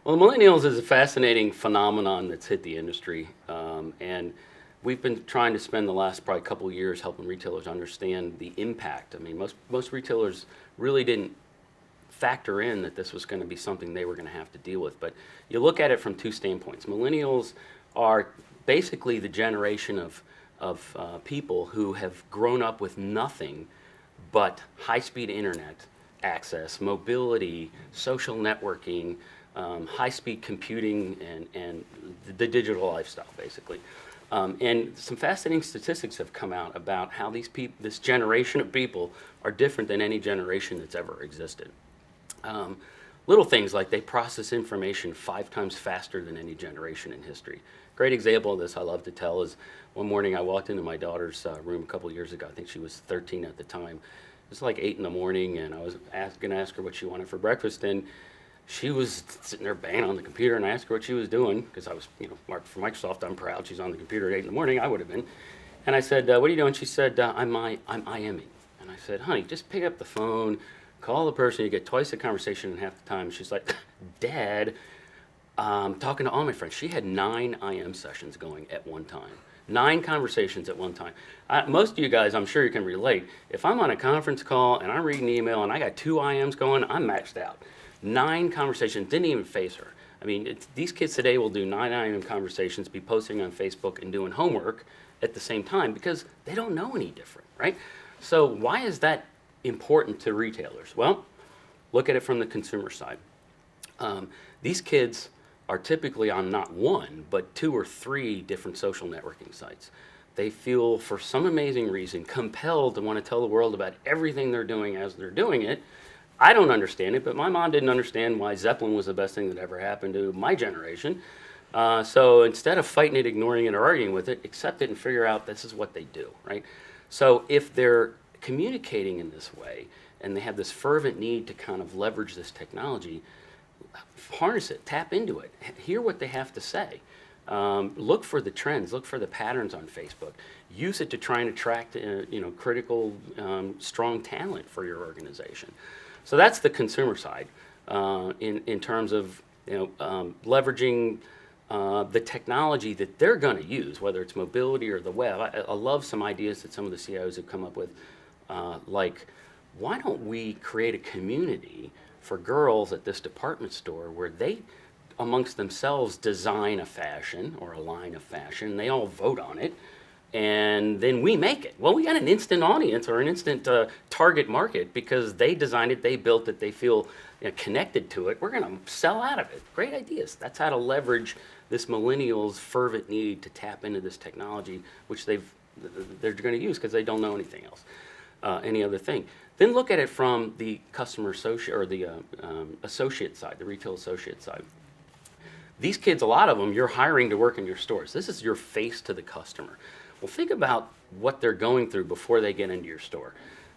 Well, millennials is a fascinating phenomenon that's hit the industry, and we've been trying to spend the last probably couple of years helping retailers understand the impact. I mean, most retailers really didn't factor in that this was going to be something they were going to have to deal with. But you look at it from two standpoints. Millennials are basically the generation of people who have grown up with nothing but high-speed internet access, mobility, social networking, high-speed computing, and the digital lifestyle, basically. And some fascinating statistics have come out about how this generation of people are different than any generation that's ever existed. Um, Little things like they process information 5 times faster than any generation in history. Great example of this I love to tell is one morning I walked into my daughter's room a couple years ago. I think she was 13 at the time. It was like 8 in the morning, and I was going to ask her what she wanted for breakfast, and she was sitting there banging on the computer, and I asked her what she was doing because I was, marked for Microsoft. I'm proud. She's on the computer at 8 in the morning. I would have been. And I said, "What are you doing?" She said, "I'm IMing." And I said, "Honey, just pick up the phone, call the person. You get twice the conversation in half the time." She's like, "Dad, talking to all my friends." She had 9 IM sessions going at one time. 9 conversations at one time. Most of you guys, I'm sure you can relate. If I'm on a conference call and I'm reading email and I got 2 IMs going, I'm maxed out. 9 conversations, didn't even phase her. I mean, these kids today will do 9 IM conversations, be posting on Facebook and doing homework at the same time because they don't know any different, right? So why is that important to retailers? Well, look at it from the consumer side. These kids are typically on not one, but 2 or 3 different social networking sites. They feel, for some amazing reason, compelled to want to tell the world about everything they're doing as they're doing it. I don't understand it, but my mom didn't understand why Zeppelin was the best thing that ever happened to my generation. So instead of fighting it, ignoring it, or arguing with it, accept it and figure out this is what they do, right? So if they're communicating in this way and they have this fervent need to kind of leverage this technology, harness it, tap into it, hear what they have to say. Look for the trends, look for the patterns on Facebook. Use it to try and attract, critical, strong talent for your organization. So that's the consumer side in terms of leveraging the technology that they're going to use, whether it's mobility or the web. I love some ideas that some of the CIOs have come up with, like, why don't we create a community for girls at this department store where they, amongst themselves, design a fashion or a line of fashion. They all vote on it, and then we make it. Well, we got an instant audience or an instant target market because they designed it, they built it, they feel connected to it. We're going to sell out of it. Great ideas. That's how to leverage this millennials' fervent need to tap into this technology, which they're going to use because they don't know anything else, any other thing. Then look at it from the customer associate or the associate side, the retail associate side. These kids, a lot of them, you're hiring to work in your stores. This is your face to the customer. Well, think about what they're going through before they get into your store.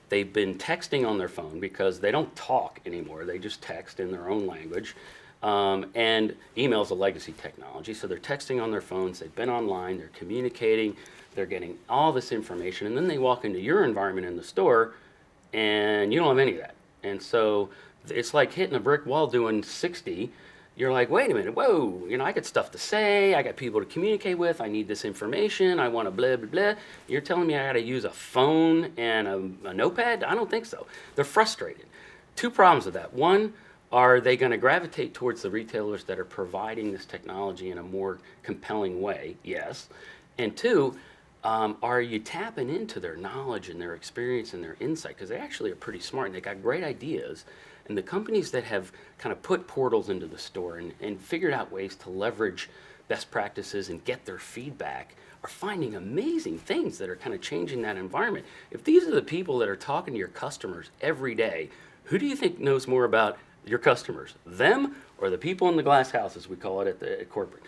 They've been texting on their phone because they don't talk anymore. They just text in their own language. And email is a legacy technology, so they're texting on their phones. They've been online. They're communicating. They're getting all this information. And then they walk into your environment in the store, and you don't have any of that. And so it's like hitting a brick wall doing 60. You're like, wait a minute, whoa, I got stuff to say, I got people to communicate with, I need this information, I want to blah, blah, blah. You're telling me I got to use a phone and a notepad? I don't think so. They're frustrated. 2 problems with that. One, are they going to gravitate towards the retailers that are providing this technology in a more compelling way? Yes. And 2, are you tapping into their knowledge and their experience and their insight? Because they actually are pretty smart and they got great ideas. And the companies that have kind of put portals into the store and figured out ways to leverage best practices and get their feedback are finding amazing things that are kind of changing that environment. If these are the people that are talking to your customers every day, who do you think knows more about your customers? Them or the people in the glass house, as we call it at corporate?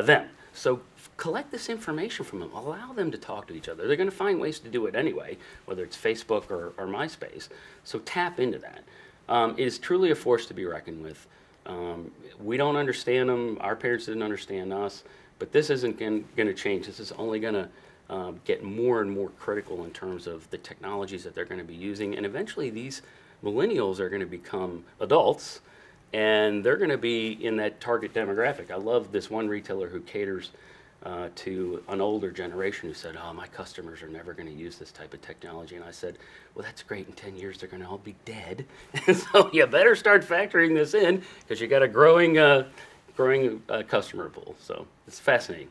Them. So collect this information from them. Allow them to talk to each other. They're going to find ways to do it anyway, whether it's Facebook or MySpace. So tap into that. It is truly a force to be reckoned with. We don't understand them. Our parents didn't understand us. But this isn't going to change. This is only going to get more and more critical in terms of the technologies that they're going to be using. And eventually these millennials are going to become adults and they're going to be in that target demographic. I love this one retailer who caters to an older generation who said, "Oh, my customers are never going to use this type of technology." And I said, "Well, that's great. In 10 years, they're going to all be dead. And so you better start factoring this in because you got a growing customer pool." So it's fascinating.